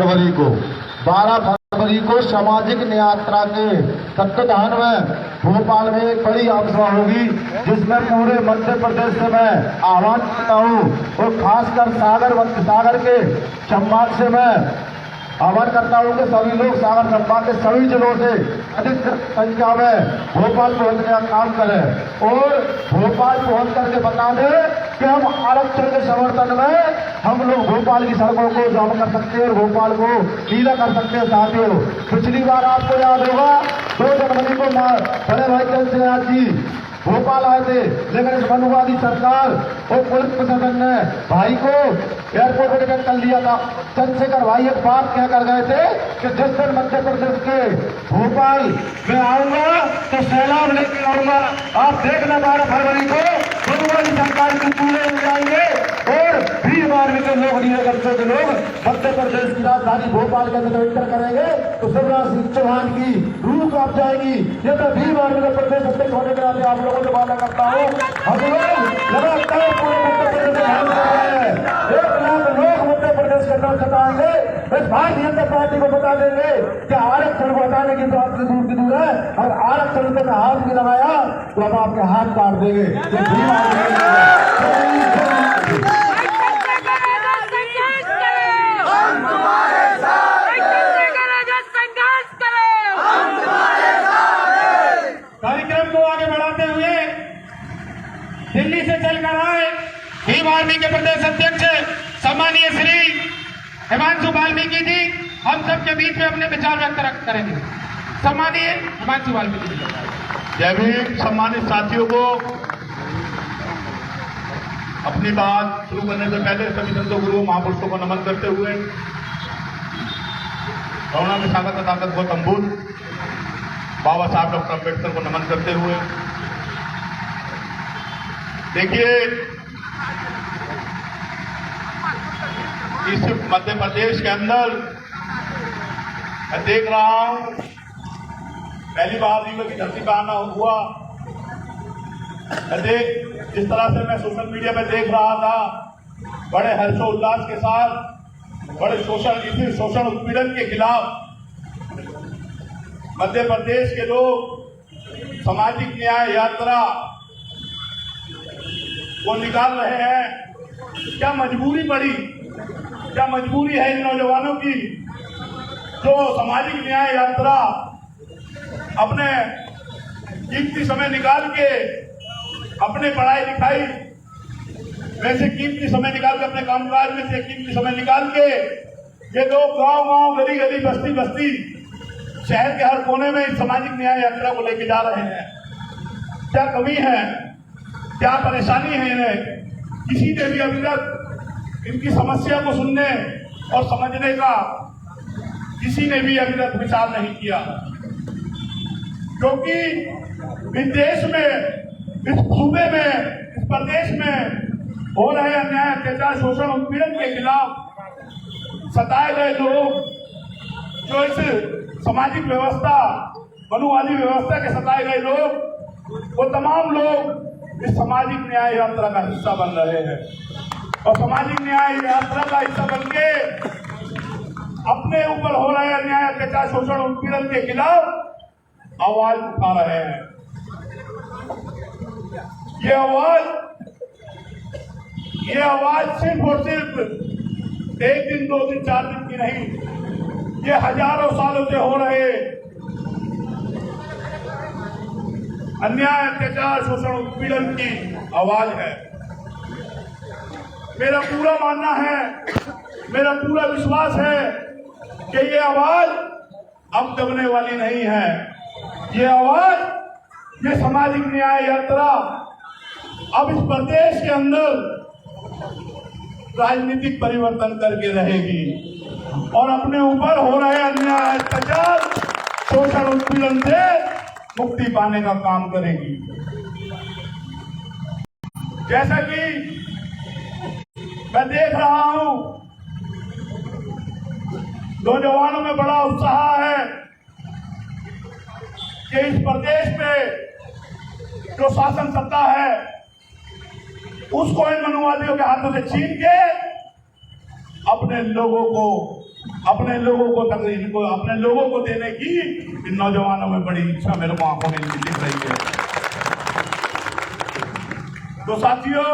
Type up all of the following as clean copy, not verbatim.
फरवरी को 12 फरवरी को सामाजिक न्याय यात्रा के तत्वाधान में भोपाल में एक बड़ी आमसभा होगी, जिसमें पूरे मध्य प्रदेश से मैं आह्वान करता हूँ और खासकर सागर के संभाग से मैं आह्वान करता हूँ कि सभी लोग सागर संभाग के सभी जिलों से अधिक संख्या में भोपाल पहुंचने का काम करें और भोपाल पहुंच करके बता दें कि हम आरक्षण के समर्थन में हम लोग भोपाल की सड़कों को जाम कर सकते हैं और भोपाल को नीला कर सकते हैं। साथियों, पिछली बार आपको याद होगा 2 जनवरी को बड़े भाई चंद्रशेखर जी भोपाल आए थे, लेकिन इस मनुवादी सरकार और पुलिस प्रशासन ने भाई को एयरपोर्ट पर डिटेन कर लिया था। चंद्रशेखर भाई एक बात कह कर गए थे कि जिस दिन मध्य प्रदेश के भोपाल में आऊंगा तो सैलाब लेके आऊंगा। आप देखना 12 फरवरी को मनुवादी सरकार के पूरे हो जाएंगे और भीम आर्मी के लोग नीलकंठों के लोग मध्य प्रदेश की राजधानी भोपाल के अंदर एंटर करेंगे तो शिवराज सिंह चौहान की रूह कांप जाएगी। ये तो भीम आर्मी के प्रदेश अध्यक्ष होने के नाते आप लोगों से वादा करता हूँ। हम लोग लगातार पूरे मध्य प्रदेश में काम कर रहे हैं। 1 लाख लोग मध्य प्रदेश के नाम सताएंगे। इस भारतीय जनता पार्टी को बता देंगे कि आरक्षण को हटाने की बात से दूर की दूर है और आरक्षण पे हाथ भी लगाया तो अब आपके हाथ काट देंगे। कार्यक्रम को आगे बढ़ाते हुए दिल्ली से चलकर आए भीम आर्मी के प्रदेश अध्यक्ष सम्मानीय श्री हिमांशु वाल्मीकि जी हम सबके बीच में अपने विचार व्यक्त करेंगे। सम्मानीय हिमांशु वाल्मीकि जी। जय भीम। सम्मानित साथियों को अपनी बात शुरू करने से पहले सभी संतों गुरुओं महापुरुषों को नमन करते हुए रौना में सागर का ताकत गौतम बुद्ध बाबा साहब डॉक्टर अम्बेडकर को नमन करते हुए देखिए इस मध्य प्रदेश के अंदर मैं देख रहा हूं पहली बार भी की धरती का आना हुआ। जिस तरह से मैं सोशल मीडिया में देख रहा था बड़े हर्षोल्लास के साथ बड़े शोषण उत्पीड़न के खिलाफ मध्य प्रदेश के लोग सामाजिक न्याय यात्रा वो निकाल रहे हैं। क्या मजबूरी पड़ी, क्या मजबूरी है इन नौजवानों की जो सामाजिक न्याय यात्रा अपने कीमती समय निकाल के अपने पढ़ाई लिखाई में से कीमती समय निकाल के अपने कामकाज में से कीमती समय निकाल के ये लोग गांव गांव गली गली बस्ती बस्ती शहर के हर कोने में इस सामाजिक न्याय यात्रा को लेके जा रहे हैं। क्या कमी है, क्या परेशानी है इन्हें? किसी ने भी अभी तक इनकी समस्या को सुनने और समझने का किसी ने भी अभी तक विचार नहीं किया, क्योंकि इस देश में, इस सूबे में, इस प्रदेश में हो रहे अन्याय अत्याचार शोषण उत्पीड़न के खिलाफ सताए गए लोग, जो इस सामाजिक व्यवस्था मनुवादी व्यवस्था के सताए गए लोग, वो तमाम लोग इस सामाजिक न्याय यात्रा का हिस्सा बन रहे हैं और सामाजिक न्याय यात्रा का हिस्सा बन के अपने ऊपर हो रहे अन्याय अत्याचार शोषण उत्पीड़न के खिलाफ आवाज उठा रहे हैं। ये आवाज सिर्फ और सिर्फ 1 दिन 2 दिन 4 दिन की नहीं, ये हजारों सालों से हो रहे अन्याय अत्याचार शोषण उत्पीड़न की आवाज है। मेरा पूरा मानना है, मेरा पूरा विश्वास है कि ये आवाज अब दबने वाली नहीं है। ये आवाज, ये सामाजिक न्याय यात्रा अब इस प्रदेश के अंदर राजनीतिक परिवर्तन करके रहेगी और अपने ऊपर हो रहे अन्याय अत्याचार शोषण उत्पीड़न से मुक्ति पाने का काम करेगी। जैसा कि मैं देख रहा हूं नौजवानों में बड़ा उत्साह है कि इस प्रदेश में जो शासन सत्ता है उसको इन मनुवादियों के हाथों से छीन के अपने लोगों को अपने लोगों को अपने लोगों को देने की इन नौजवानों में बड़ी इच्छा मेरे को आंखों में दिख रही है। तो साथियों,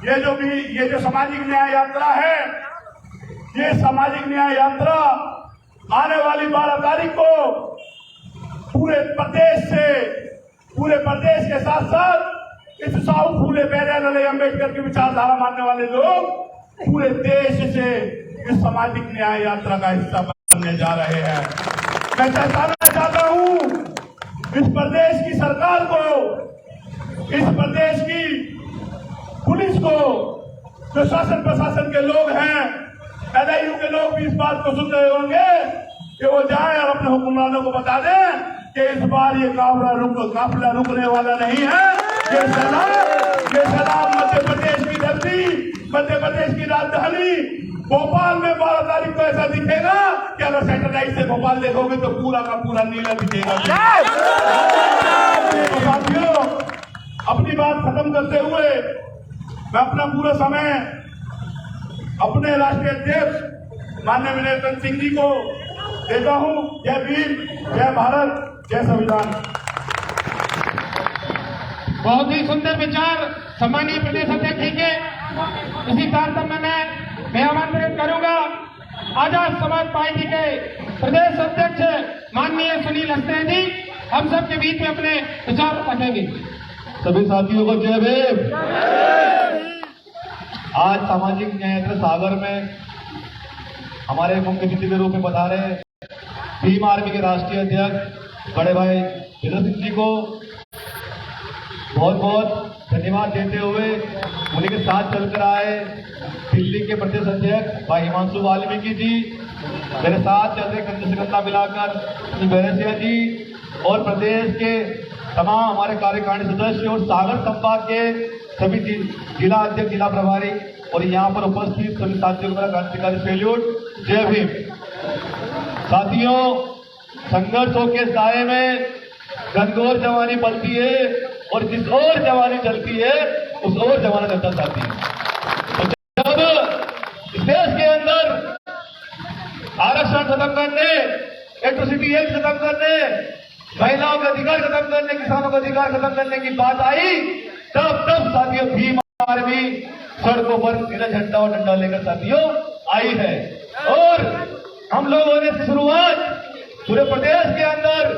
ये जो सामाजिक न्याय यात्रा है, ये सामाजिक न्याय यात्रा आने वाली 12 तारीख को पूरे प्रदेश के साथ साथ इस साहू फूले पैरे अम्बेडकर की विचारधारा मानने वाले लोग पूरे देश से इस सामाजिक न्याय यात्रा का हिस्सा बनने जा रहे हैं। मैं कहना चाहता हूं इस प्रदेश की सरकार को, इस प्रदेश की पुलिस को, जो शासन प्रशासन के लोग हैं, एलआईयू के लोग भी इस बात को सुन रहे होंगे कि वो जाएं और अपने हुक्मरानों को बता दें कि इस बार ये काफिला रुकने वाला नहीं है। ये सलाम मध्य प्रदेश की धरती, मध्य प्रदेश की राजधानी भोपाल में 12 तारीख को ऐसा दिखेगा कि अगर सैटेलाइट से भोपाल देखोगे तो पूरा का पूरा नीला दिखेगा। तो साथियों, अपनी बात खत्म करते हुए मैं अपना पूरा समय अपने राष्ट्रीय अध्यक्ष माननीय विनय सिंह जी को देता हूं। जय भीम, जय भारत, जय संविधान। बहुत ही सुंदर विचार सम्मानीय प्रदेश अध्यक्ष जी के। इसी तारतम्य में मैं आमंत्रित करूंगा आजाद समाज पार्टी के प्रदेश अध्यक्ष माननीय सुनील हंसते जी हम सबके बीच में अपने विचार रखेंगे। सभी साथियों को जय भीम। आज सामाजिक न्याय यात्रा सागर में हमारे मुख्य अतिथि के रूप में बता रहे भीम आर्मी के राष्ट्रीय अध्यक्ष बड़े भाई विनय सिंह जी को बहुत बहुत धन्यवाद देते हुए उन्हीं के साथ चलकर आए दिल्ली के प्रदेश अध्यक्ष भाई हिमांशु वाल्मीकि जी, मेरे साथ चल रहे कंधे से कंधा मिलाकर बैरसिया जी और प्रदेश के तमाम हमारे कार्यकारिणी सदस्य और सागर संभाग के सभी जिला अध्यक्ष, जिला प्रभारी और यहाँ पर उपस्थित सभी साथियों को मेरा क्रांतिकारी सैल्यूट। जय भीम। साथियों, संघर्षों के साये में घनघोर जवानी पलती है और जिस ओर जवानी चलती है उस ओर जवाना चलता चाहती है। तो जब इस देश के अंदर आरक्षण खत्म करने, एट्रोसिटी एक्ट खत्म करने, महिलाओं के अधिकार खत्म करने, किसानों के अधिकार खत्म करने की बात आई, तब साथियों भीम आर्मी सड़कों पर नीला झंडा और डंडा लेकर साथियों आई है। और हम लोगों ने शुरुआत पूरे प्रदेश के अंदर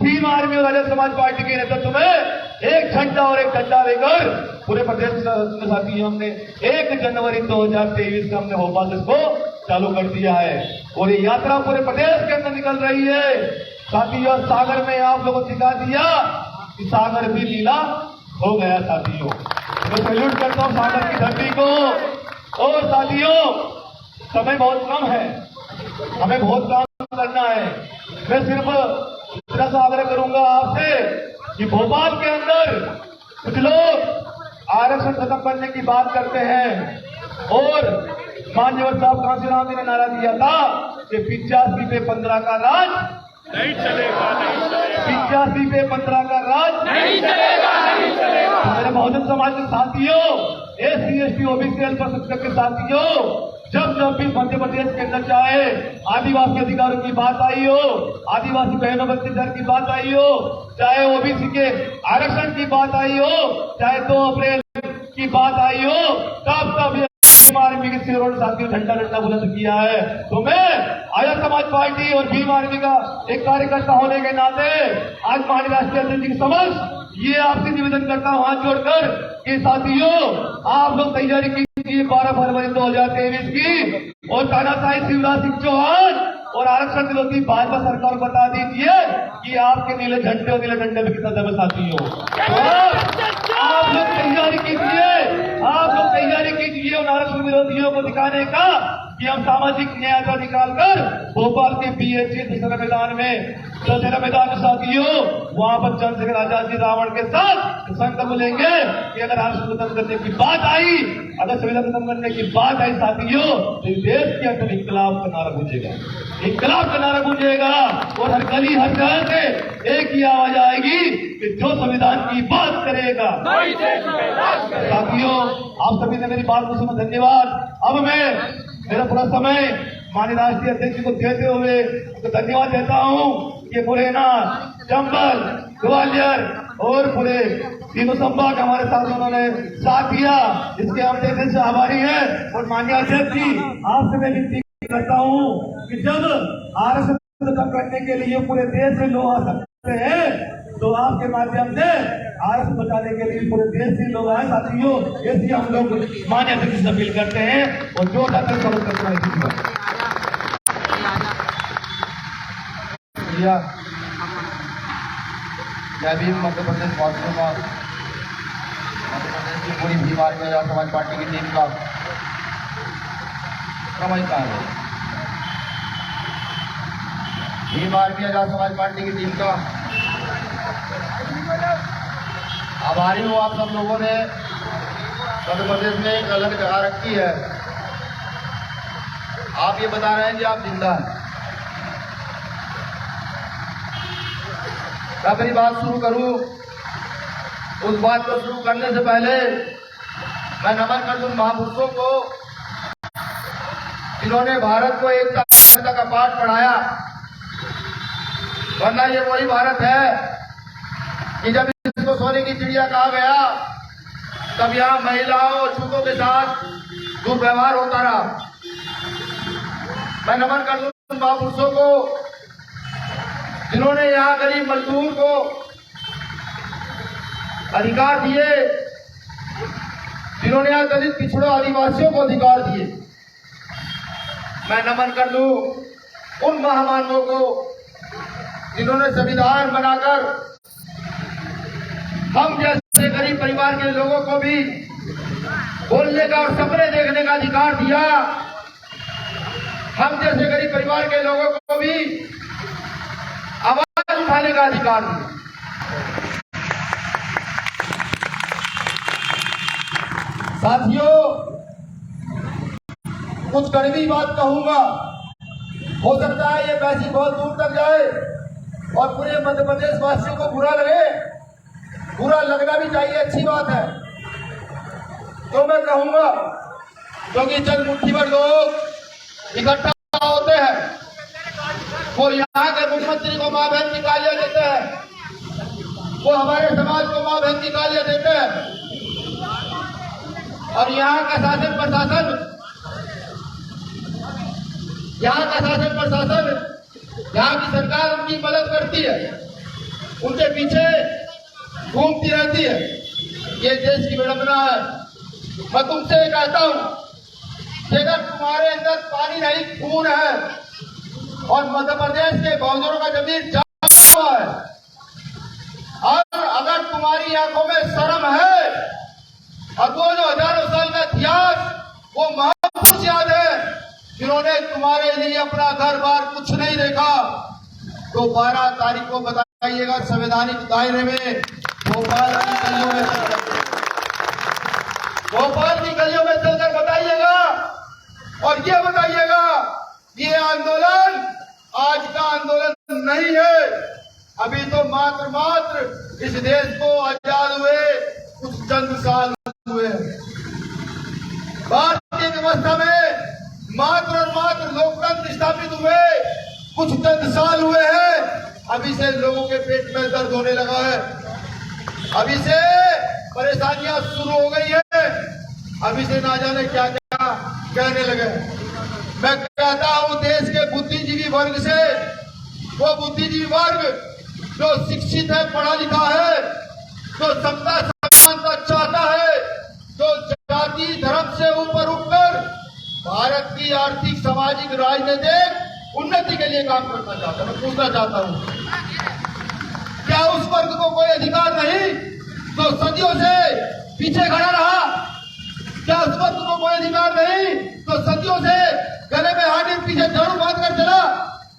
भीम आर्मी और आजाद समाज पार्टी के नेतृत्व में एक झंडा और एक डंडा लेकर पूरे प्रदेश में साथियों हमने 1 जनवरी 2023 को हमने भोपाल से इसको चालू कर दिया है और ये यात्रा पूरे प्रदेश के अंदर निकल रही है। साथियों, सागर में आप लोगों को दिखा दिया कि सागर भी नीला हो गया। साथियों, मैं सैल्यूट करता हूं सागर की धरती को। और साथियों, समय बहुत कम है, हमें बहुत काम करना है। मैं सिर्फ इतना सा आग्रह करूंगा आपसे कि भोपाल के अंदर कुछ लोग आरक्षण खत्म करने की बात करते हैं और मान्यवर साहब कांशीराम जी ने नारा दिया था कि 85 पे 15 का राज नहीं चलेगा, 85 पे 15 का राज नहीं चलेगा, नहीं चलेगा। मेरे बहुजन समाज के साथियों, SC ST OBC अल्पसंख्यक के साथियों, जब भी मध्य प्रदेश के अंदर चाहे आदिवासी अधिकारों की बात आई हो, आदिवासी बहनों बच्चे दर की बात आई हो, चाहे ओबीसी के आरक्षण की बात आई हो, चाहे 2 अप्रैल की बात आई हो, तब भीम आर्मी के सिरों ने साथियों झंडा बुलंद किया है। तो मैं आजाद समाज पार्टी और भीम आर्मी का एक कार्यकर्ता होने के नाते आज माननीय राष्ट्रीय अध्यक्ष जी के समक्ष ये आपसे निवेदन करता हूं हाथ जोड़कर कि साथियों, आप लोग तैयारी कीजिए 12 फरवरी 2023 की और तानाशाही शिवराज सिंह चौहान और आरक्षण विरोधी भाजपा सरकार को बता दीजिए कि आपके नीले झंडे और नीले झंडे में कितना दम है। साथियों, आप लोग तैयारी कीजिए, आप लोग तैयारी कीजिए उन आरक्षण विरोधियों को दिखाने का कि हम सामाजिक न्याय यात्रा निकालकर भोपाल के BHA दशहरा मैदान में साथियों वहां पर चंद्रशेखर आजाद जी रावण के साथ संकल्प लेंगे कि अगर आरक्षण खत्म करने की बात आई, अगर संविधान खत्म करने की बात आई साथियों, तो देश के अंदर इंकलाब का नारा गूंजेगा, इंकलाब का नारा गूंजेगा और हर गली हर शहर से एक ही आवाज आएगी कि जो संविधान की बात करेगा। साथियों, आप सभी ने मेरी बात को सुना, धन्यवाद। अब मैं मेरा पूरा समय माननीय राष्ट्रीय अध्यक्ष को देते हुए तो धन्यवाद देता हूँ। ये मुरैना, चंबल, ग्वालियर और पूरे तीनों संभाग हमारे साथ उन्होंने साथ दिया, इसके हम दिल से आभारी हैं। और माननीय अध्यक्ष जी, आपसे मैं विनती करता हूँ कि जब आरएसएस खत्म करने के लिए पूरे देश में लोग आ सकते हैं, तो आपके माध्यम से आरएस बचाने के लिए पूरे देश से लोग आए साथियों, ऐसी हम लोग मान्य अध्यक्ष से अपील करते हैं और जोरदार स्वागत करते हैं। जय भीम मध्य प्रदेश वासियों का, मध्य प्रदेश की पूरी भीम आर्मी आजाद समाज पार्टी की टीम का नमस्कार है। भीम आर्मी आजाद समाज पार्टी की टीम का आभारी हूँ। आप सब लोगों ने मध्य प्रदेश में एक अलग जगह रखी है। आप ये बता रहे हैं कि आप जिंदा हैं। मैं अपनी बात शुरू करूं, उस बात को शुरू करने से पहले मैं नमन कर दूं महापुरुषों को, जिन्होंने भारत को एकता का पाठ पढ़ाया। वरना ये वही भारत है कि जब इसको सोने की चिड़िया कहा गया, तब यहाँ महिलाओं और छूतों के साथ दुर्व्यवहार होता रहा। मैं नमन कर दूं महापुरुषों को, जिन्होंने यहाँ गरीब मजदूर को अधिकार दिए, जिन्होंने यहाँ दलित पिछड़ों आदिवासियों को अधिकार दिए। मैं नमन कर दूं उन महामानवों को, जिन्होंने संविधान बनाकर हम जैसे गरीब परिवार के लोगों को भी बोलने का और सपने देखने का अधिकार दिया। हम जैसे गरीब परिवार के लोगों को भी आवाज उठाने का अधिकार दिया। साथियों, कुछ कड़वी बात कहूंगा, हो सकता है ये मैसेज बहुत दूर तक जाए और पूरे मध्य प्रदेश वासियों को बुरा लगे। बुरा लगना भी चाहिए, अच्छी बात है। तो मैं कहूंगा, क्योंकि चंद मुट्ठी भर लोग इकट्ठा होते हैं, वो यहाँ के मुख्यमंत्री को मां बहन की गालियां देते हैं, वो हमारे समाज को मां बहन की गालियां देते हैं, और यहाँ का शासन प्रशासन यहाँ की सरकार उनकी मदद करती है, उनके पीछे घूमती रहती है। ये देश की विडंबना है। मैं तुमसे कहता हूँ कि अगर तुम्हारे अंदर पानी नहीं खून है और मध्य प्रदेश के बहुजनों का जमीन जमा हुआ है, और अगर तुम्हारी आंखों में शर्म है और वो जो हजारों साल का इतिहास, वो महापुरुष याद है जिन्होंने तुम्हारे लिए अपना घर बार कुछ नहीं देखा, तो 12 तारीख को बताइएगा संवैधानिक दायरे में भोपाल की गलियों में चलकर बताइएगा, और ये बताइएगा ये आंदोलन आज का आंदोलन नहीं है। अभी तो मात्र इस देश को आजाद हुए कुछ चंद साल हुए। भारतीय व्यवस्था में मात्र और मात्र लोकतंत्र स्थापित हुए कुछ चंद साल हुए हैं। अभी से लोगों के पेट में दर्द होने लगा है, अभी से परेशानियां शुरू हो गई है, अभी से ना जाने क्या क्या कहने लगे। मैं कहता हूं देश के बुद्धिजीवी वर्ग से, वो बुद्धिजीवी वर्ग जो शिक्षित है, पढ़ा लिखा है, जो सत्ता समानता चाहता है, जो जाति धर्म से ऊपर उठकर भारत की आर्थिक सामाजिक राजनीतिक उन्नति के लिए काम करना चाहता है। मैं पूछना चाहता हूं, क्या उस वर्ग को कोई अधिकार नहीं जो सदियों से पीछे खड़ा रहा? क्या उस वर्ग को कोई अधिकार नहीं जो सदियों से गले में हाथ पीछे झाड़ू बांध कर चला?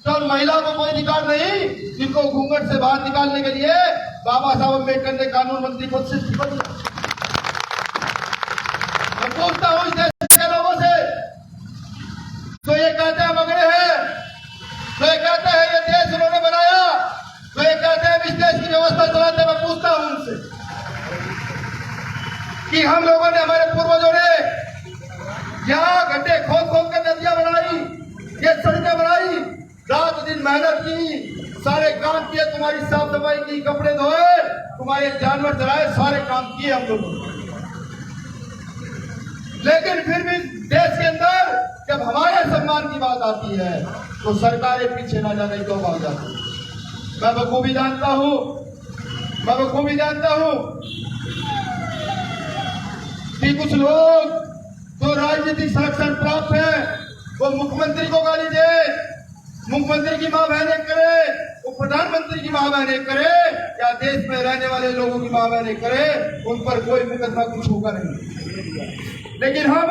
क्या उन महिलाओं को कोई अधिकार नहीं जिनको घूंघट से बाहर निकालने के लिए बाबा साहब अम्बेडकर ने कानून मंत्री पद से शपथ ली? मैं पूछता हूं इस देश के लोगों से, तो ये कहते हैं मगड़े हैं, तो ये कहते हैं ये देश उन्होंने बनाया, तो ये कहते हैं इस देश की व्यवस्था चलाते। मैं पूछता हूं उनसे कि हम लोगों ने, हमारे पूर्वजों ने यहाँ गड्ढे खोद खोद कर नदियां बनाई, ये मेहनत की, सारे काम किए, तुम्हारी साफ सफाई की, कपड़े धोए, तुम्हारे जानवर चलाए, सारे काम किए हम लोगों ने। लेकिन फिर भी देश के अंदर जब हमारे सम्मान की बात आती है तो सरकारें पीछे ना जाने क्यों भाग जाती है। मैं बखूबी जानता हूं कि कुछ लोग जो राजनीतिक संरक्षण प्राप्त है वो मुख्यमंत्री को गाली दे, मुख्यमंत्री की मां बहनें करे, वो प्रधानमंत्री की मां बहनें करे, या देश में रहने वाले लोगों की मां बहनें करे, उन पर कोई मुकदमा कुछ होगा नहीं। लेकिन हम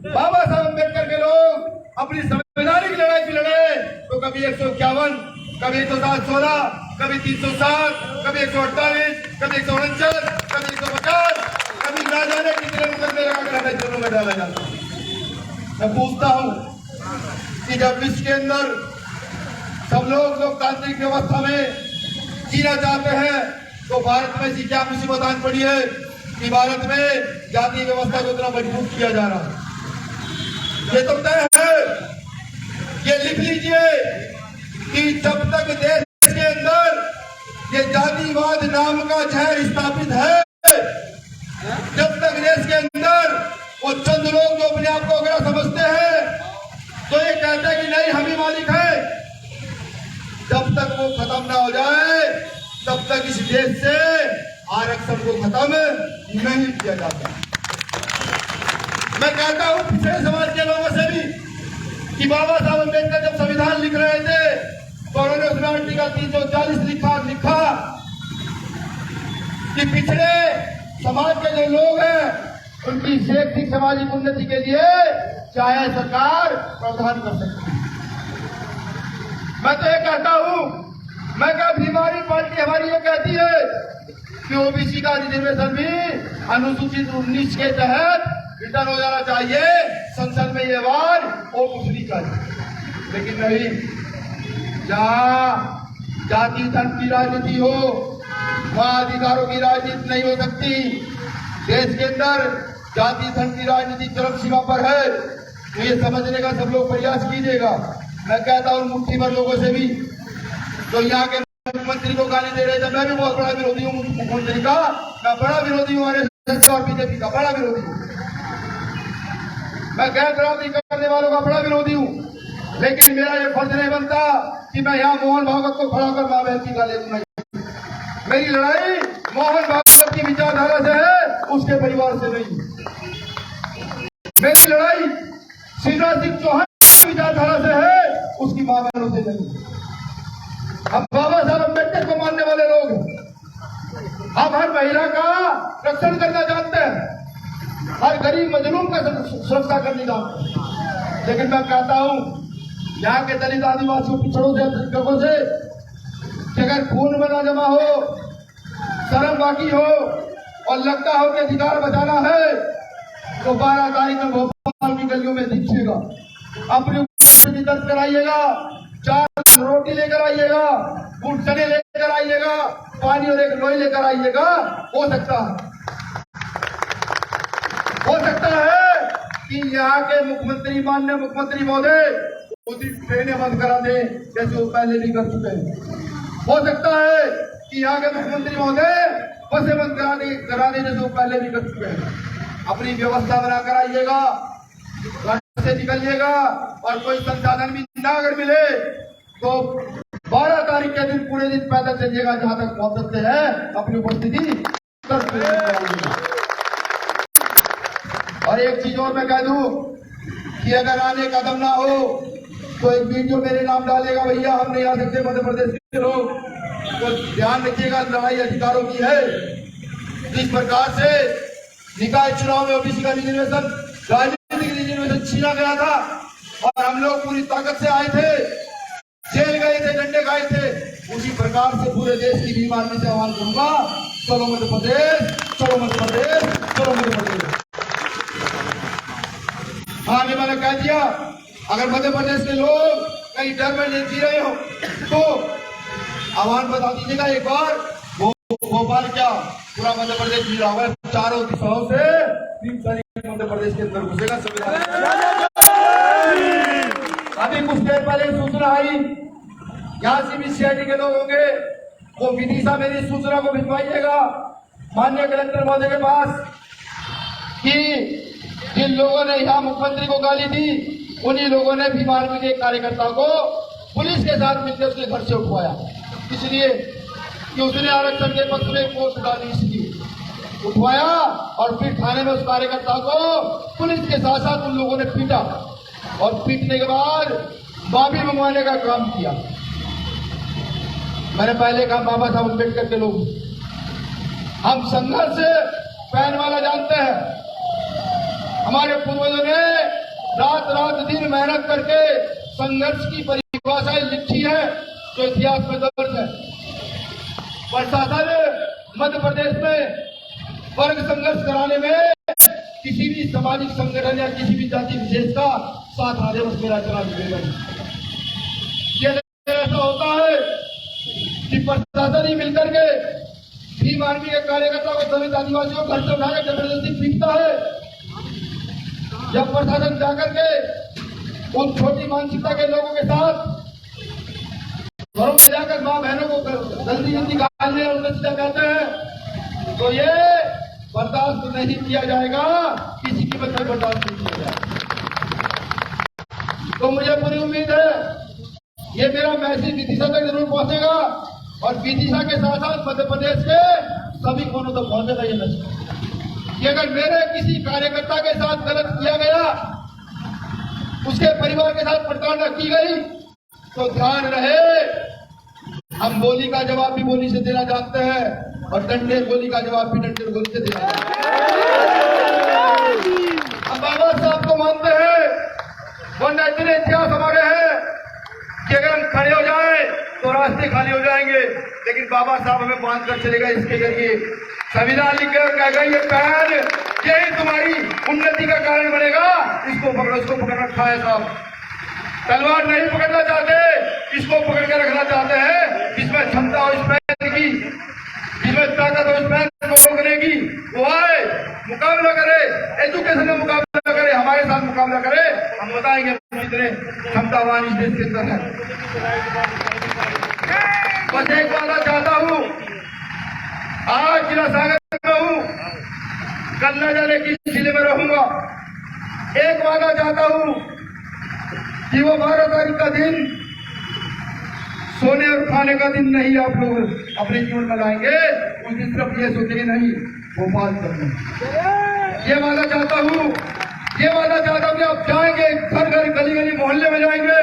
बाबा साहब अम्बेडकर के लोग अपनी संवैधानिक लड़ाई भी लड़े तो कभी 151, कभी 116, कभी 307, कभी 148, कभी 149, कभी 150, कभी ना जाने कितने मुकदमे लगाकर हमें जेलों में डाला जाता है। मैं पूछता हूं कि जब विश्व के अंदर सब लोग लोकतांत्रिक व्यवस्था में जीना चाहते हैं तो भारत में ऐसी क्या मुसीबत आन पड़ी है कि भारत में जातीय व्यवस्था को इतना मजबूत किया जा रहा है। ये तो तय है, ये लिख लीजिए कि जब तक देश के अंदर ये जातिवाद नाम का जहर स्थापित है, जब तक देश के अंदर वो चंद लोग जो अपने आप को अगर समझते हैं तो ये कहते हैं कि नहीं हम ही मालिक है, जब तक वो खत्म ना हो जाए तब तक इस देश से आरक्षण को खत्म नहीं किया जाता। मैं कहता हूं पिछड़े समाज के लोगों से भी कि बाबा साहब अम्बेडकर जब संविधान लिख रहे थे तो उन्होंने उसमें आर्टिकल 340 लिखा कि पिछड़े समाज के जो लोग हैं उनकी शैक्षिक सामाजिक उन्नति के लिए चाहे सरकार प्रावधान कर सकती है। मैं तो ये कहता हूं, मैं क्या बीमारी पार्टी हमारी ये कहती है कि ओबीसी का रिजर्वेशन भी अनुसूचित 19 के तहत रिटर्न हो जाना चाहिए, संसद में ये बार और दूसरी का, लेकिन नहीं, जहां जाति धर्म की राजनीति हो वहां अधिकारों की राजनीति नहीं हो सकती। देश के अंदर जाति धर्म की राजनीति चरम सीमा पर है तो ये समझने का सब लोग प्रयास कीजिएगा। मैं कहता हूं मुट्ठी भर लोगों से भी तो यहाँ के मुख्यमंत्री को गाली दे रहे थे, मैं भी बहुत बड़ा विरोधी हूँ मुख्यमंत्री का, मैं बड़ा विरोधी हूँ आरएसएस और बीजेपी का बड़ा विरोधी हूँ, मैं गैर बराबरी करने वालों का बड़ा विरोधी हूँ, लेकिन मेरा ये फर्ज नहीं बनता कि मैं यहाँ मोहन भागवत को खड़ा कर मां बहन की गाली दूंगा। मेरी लड़ाई मोहन भागवत की विचारधारा से है, उसके परिवार से नहीं। मेरी लड़ाई शिवराज सिंह चौहान की विचारधारा से है, उसकी मां बहनों से नहीं। हम बाबा साहब अम्बेडकर को मानने वाले लोग हैं, हम हर महिला का रक्षण करना जानते हैं, हर गरीब मजलूम का सुरक्षा करने जानते हैं, लेकिन मैं कहता हूं यहाँ के दलित आदिवासियों पिछड़ों से अल्पसंख्यकों से कि अगर खून में ना जमा हो, शर्म बाकी हो और लगता हो कि अधिकार बचाना है तो 12 तारीख में भोपाल की गलियों में दिखिएगा, अपनी उपस्थिति दर्ज कराइएगा, 4 रोटी लेकर आइएगा, गुड़ चने लेकर आइएगा, पानी और एक लोई लेकर आइएगा। हो सकता है कि यहाँ के मुख्यमंत्री माननीय मुख्यमंत्री महोदय उसी ट्रेनें बंद करा दे जैसे वो पहले भी कर चुके हैं। हो सकता है कि यहाँ के मुख्यमंत्री महोदय बसें बंद करा दे जैसे वो पहले भी कर चुके हैं। अपनी व्यवस्था बनाकर आइएगा, घर से निकलिएगा और कोई संसाधन भी ना अगर मिले तो 12 तारीख के दिन पूरे दिन पैदल चलिएगा, जहां तक पहुंच सकते हैं अपनी उपस्थिति कर। और एक चीज और मैं कह दूं कि अगर आने का दम ना हो तो एक वीडियो मेरे नाम डालेगा, भैया हम नहीं आ सकते मध्य प्रदेश के लोग, तो ध्यान रखिएगा लड़ाई अधिकारों की है। जिस प्रकार से निकाय चुनाव में ओबीसी का रिजर्वेशन, राजनीतिक रिजर्वेशन छीना गया था और हम लोग पूरी ताकत से आए थे, जेल गए थे, डंडे खाए थे, उसी प्रकार से पूरे देश की बीमारी से आह्वान करूंगा, चलो मध्य प्रदेश, चलो मध्य प्रदेश, चलो मध्य प्रदेश। हाँ, मैंने कह दिया, अगर मध्य प्रदेश के लोग कहीं डर में जी रहे हो तो आह्वान बता दीजिएगा एक बार। भोपाल क्या पूरा मध्य प्रदेश जी रहा है, चारों दिशाओं से 3 तारीख मध्य प्रदेश के अंदर घुसेगा संविधान। अभी कुछ देर पहले सूचना आई यहाँ सीबीसीआईडी के लोग होंगे, वो विदिशा मेरी सूचना को भिजवाइएगा माननीय कलेक्टर महोदय के पास कि जिन लोगों ने यहाँ मुख्यमंत्री को गाली दी उन्हीं लोगों ने भीम आर्मी के कार्यकर्ता को पुलिस के साथ मिलकर उसके घर से उठवाया, इसलिए कि उसने आरक्षण के पक्ष में पोस्ट डाली, इसलिए उठवाया और फिर थाने में उस कार्यकर्ता को पुलिस के साथ साथ उन लोगों ने पीटा और पीटने के बाद माफी मंगवाने का काम किया। मैंने पहले कहा बाबा साहब अम्बेडकर के लोग हम संघर्ष पैन वाला जानते हैं। हमारे पूर्वजों ने रात रात दिन मेहनत करके संघर्ष की परिभाषाएं लिखी है जो इतिहास में दर्ज है। प्रशासन मध्य प्रदेश में वर्ग संघर्ष कराने में किसी भी सामाजिक संगठन या किसी भी जाति विशेष का साथ आने बस मेरा चला मिलेगा। ये ऐसा होता है कि प्रशासन ही मिलकर के भीम आर्मी के कार्यकर्ता को दलित आदिवासियों को घर से उठाकर जबरदस्ती पीटता है। जब प्रशासन जाकर के उन छोटी मानसिकता के लोगों के साथ घरों में जाकर मां बहनों को जल्दी जल्दी निकालने और उन्हें कहते हैं तो ये बर्दाश्त नहीं किया जाएगा, किसी की बच्चे बर्दाश्त नहीं किया जाएगा। तो मुझे पूरी उम्मीद है ये मेरा मैसेज विदिशा तक जरूर पहुंचेगा और विदिशा के साथ साथ मध्य प्रदेश के सभी कोनों तक पहुंचेगा ये मैसेज कि अगर मेरे किसी कार्यकर्ता के साथ गलत किया गया, उसके परिवार के साथ प्रताड़ना की गई तो ध्यान रहे हम बोली का जवाब भी बोली से देना जानते हैं और डंडे गोली का जवाब भी डंडे गोली से देना जानते हैं। हम बाबा साहब को मानते हैं, वरना इतने इतिहास हमारे हैं कि अगर हम खड़े हो जाएं तो रास्ते खाली हो जाएंगे, लेकिन बाबा साहब हमें बांध कर चलेगा। इसके जरिए संविधान लिखकर कह गई ये पैर यही तुम्हारी उन्नति का कारण बनेगा, इसको पकड़ो, इसको पकड़ रखा है साहब। तलवार नहीं पकड़ना चाहते, इसको पकड़ के रखना चाहते हैं। जिसमें क्षमता हो इस पैर की, जिसमें ताकत हो इस पैर को रोकने की, वो आए मुकाबला करे, एजुकेशन में मुकाबला करे, हमारे साथ मुकाबला करे। हम बताएंगे कितने क्षमतावान इस देश के अंदर है। बस एक वादा चाहता हूँ, आज जिला सागर में हूँ, कल न जाने किस जिले में रहूंगा। एक वादा चाहता हूँ कि वो 12 तारीख का दिन सोने और खाने का दिन नहीं आप लोग अपने जीवन में लाएंगे। उस दिन सिर्फ ये सोचेंगे नहीं भोपाल करना, ये वादा चाहता हूँ। ये वादा चाहता हूँ कि आप जाएंगे घर घर गली गली मोहल्ले में जाएंगे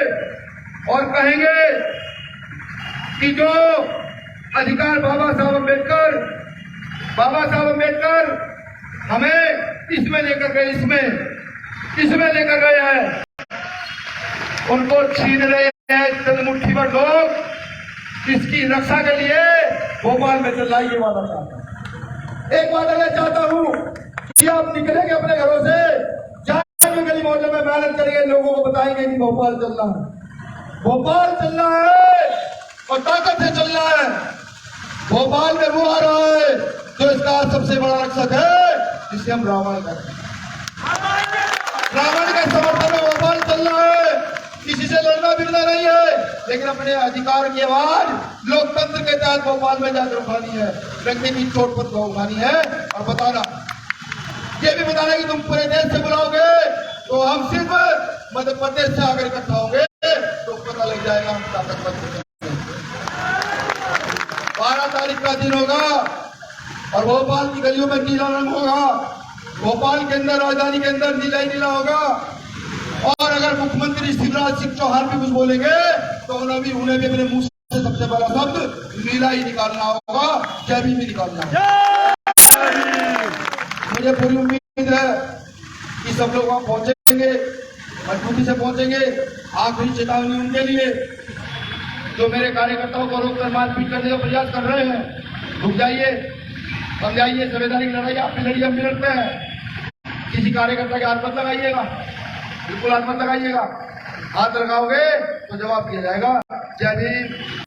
और कहेंगे कि जो अधिकार बाबा साहब अम्बेडकर हमें इसमें लेकर गए, इसमें लेकर गए हैं, उनको छीन रहे हैं चंद मुट्ठी भर लोग। इसकी रक्षा के लिए भोपाल में चल ये वादा चाहता हूं। एक वादा मैं चाहता हूं कि आप निकलेंगे अपने घरों से, जाएंगे गली मोहल्ले में, मेहनत करेंगे, लोगों को बताएंगे कि भोपाल चलना है, भोपाल चलना है और ताकत से चलना है। भोपाल में वो आ रहा है जो इसका सबसे बड़ा रक्षक है, जिसे हम रावण कहते हैं। रावण के समर्थन में भोपाल चलना है, किसी से लड़ना बिड़ना नहीं है, लेकिन अपने अधिकार की आवाज लोकतंत्र के तहत भोपाल में जाकर उठानी है, रखने की चोट पर उठानी है और बताना, ये भी बताना कि तुम पूरे देश से बुलाओगे तो हम सिर्फ मध्य प्रदेश से आकर इकट्ठा होंगे तो पता लग जाएगा हम ताकतवर। 12 तारीख का दिन होगा और भोपाल की गलियों में नीला रंग होगा, भोपाल के अंदर राजधानी के अंदर नीला ही नीला होगा। और अगर मुख्यमंत्री शिवराज सिंह चौहान भी कुछ बोलेंगे तो उन्हें भी अपने मुंह से सबसे पहला शब्द नीला ही निकालना होगा, जय भीम भी निकालना होगा। मुझे पूरी उम्मीद है कि सब लोग वहां पहुंचेंगे, मजबूती से पहुंचेंगे। आखिरी चेतावनी उनके लिए जो मेरे कार्यकर्ताओं को रोककर मारपीट करने का प्रयास कर रहे हैं, रुक जाइए, समझाइए, संवैधानिक लड़ाई आपकी लड़ी, हम भी लड़ते हैं। किसी कार्यकर्ता के हाथ मत लगाइएगा, बिल्कुल हाथ मत लगाइएगा, हाथ लगाओगे तो जवाब दिया जाएगा। जय भीम।